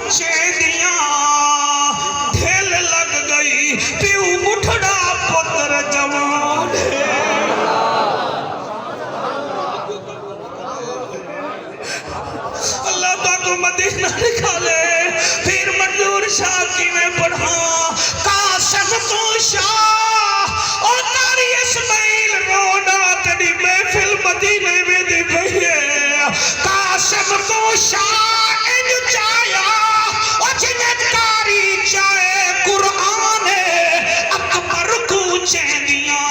चेदियां ढेल लग गई प्यू बुढ़ड़ा पुत्र जवान अल्लाह ताको मदीना निकाले। फिर मंजूर शाह की में पढ़ा कासिम को शाह और नारी इस्माइल रोना तेरी महफिल मदीने में दी पई है। कासिम को शाह इन चाया और जिन्नतकारी चाहे कुरान अकबर को चेदियां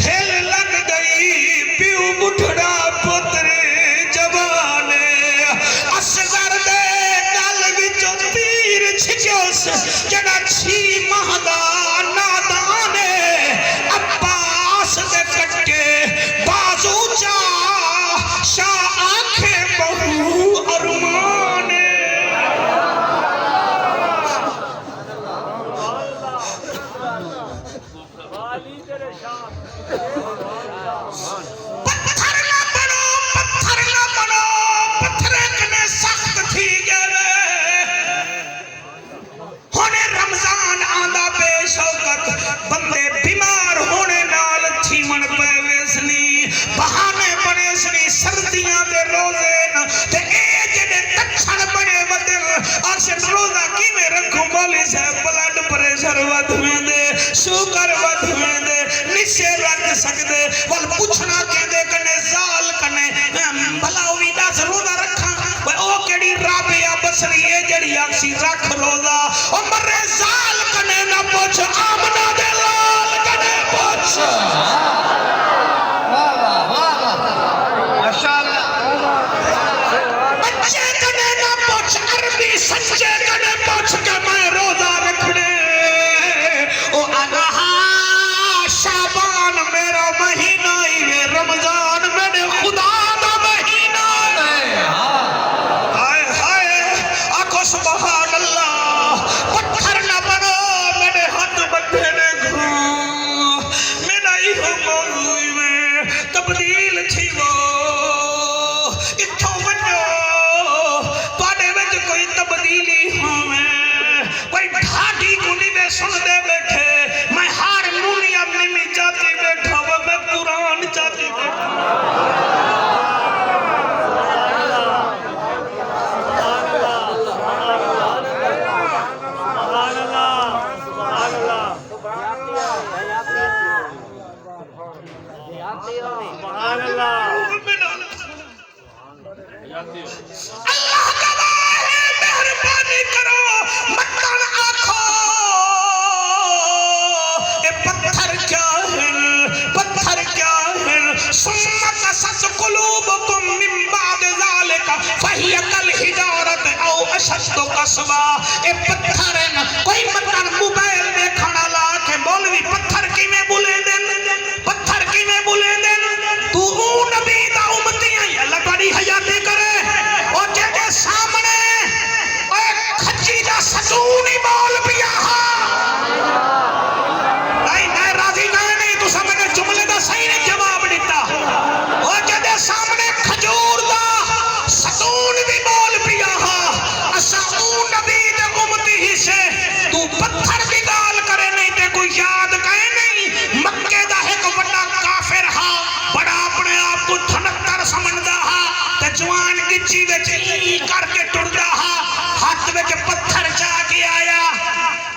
ढेल लग गई प्यू बुढ़ड़ा पुत्र जवान असगर दे गल विचों तीर छिजोस जड़ा छी महदा नादान अब्बास दे कटके बाजू चा शाह आंखें बहु अरमान बंदे बीमार होने नाल थीमन पे बहाने बने सनी सर्दियां दे रोजे न ते ए जेडे तछण बने बदल अस रोजा किवें रखूं बोली से ब्लड प्रेशर वध वेंदे शुगर वध वेंदे निशे रख सकदे वल पूछना केंदे कने जाल कने भला ओवी दस रोजा रखा ओ केड़ी राबिया बसरी ए जेड़ी आखसी रख रोजा ओ मरे जाल कने ना पूछ आमना दे लाल कने पूछ सच्चे कने पूछ के मैं रोजा रखने ओ अनहा शाबान मेरा महीना ही रमजान मेरे खुदा दा महीना हाय हाय आखो सुभान अल्लाह। पत्थर ना बनो मेरे हाथ बंधे ने मेरा इहो मौजू में तब्दील थी वो इथों वनो कोई तब्दीली होवे कोई ढाडी गुनी में सुन दे बैठे मैं हारमोनियम में जाती बैठा वो मैं कुरान जाती मेहरबानी करो मतन आखो ए पत्थर क्या है सुम्मा कसस कुलूबकुम मिन बाद ज़ालिका फहिय कल हिजारत औ अशद्दु कसवा ए पत्थर न कोई मतन मोबाइल देखण ला के मौलवी पत्थर किवें बुले देन पत्थर किवें बुले देन तू नबी दा उम्मती है अल्लाह बड़ी हयाती करे और जेदे सामने ससूनी बोल पिया नहीं राजी नहीं तू समझ जुमले का सही ने जवाब दिता और जदे सामने खजूर दा ससून भी बोल पिया असा नबी दे उम्मती ही से तू पत्थर की गाल करे नहीं ते कोई याद कहे नहीं मक्के दा एक बड़ा काफिर हा बड़ा अपने आप को ठनकर समझदा हा ते जवान गिच्ची विच ई करके टुरदा हा हाथ विच पत्थर जाके आया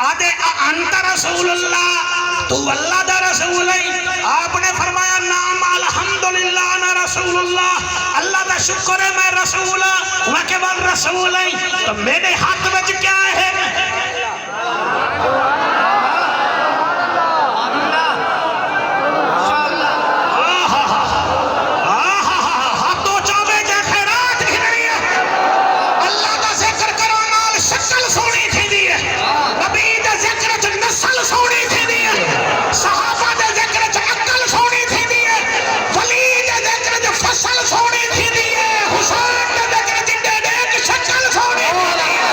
आदे अंत रसूलुल्लाह तू अल्लाह दा रसूल है। आपने फरमाया नाम अल्हम्दुलिल्लाह ना रसूलुल्लाह अल्लाह दा शुक्र है मैं रसूल हूं मैं केवल रसूल है तो मेरे हाथ में क्या है फसल सोनी थी दी है हुसैन दे जिंदे देख शक्ल सोनी थी दी है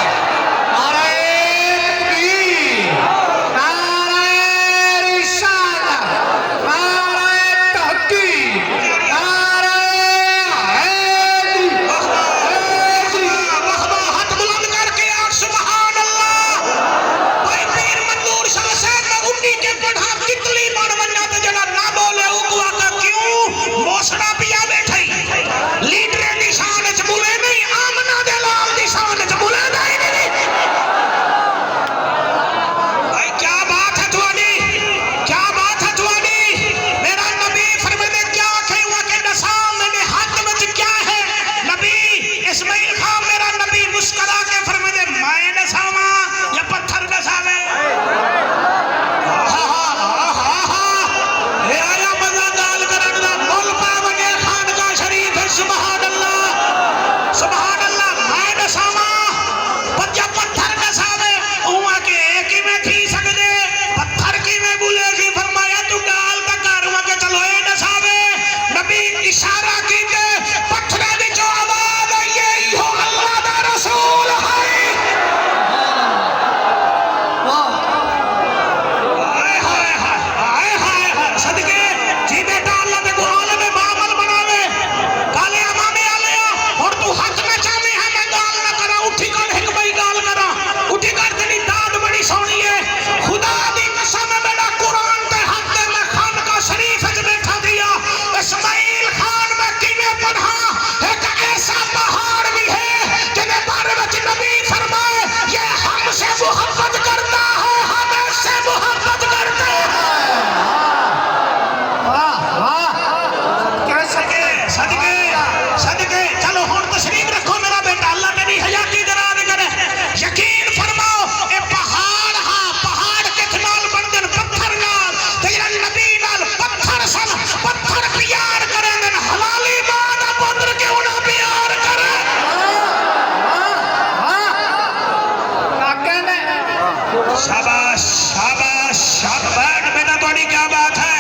शाबाश शाबाश शाबाश बेटा थोड़ी क्या बात है,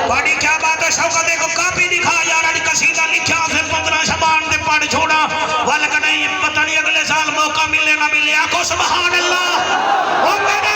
थोड़ी क्या बात है। शौकत देखो कापी दिखा यार, कसीदा लिखा फिर 15 शबान दे पढ़ छोड़ा वाल नहीं पता नहीं अगले साल मौका मिले ना मिले। आखो सुभान अल्लाह। ओ मेरे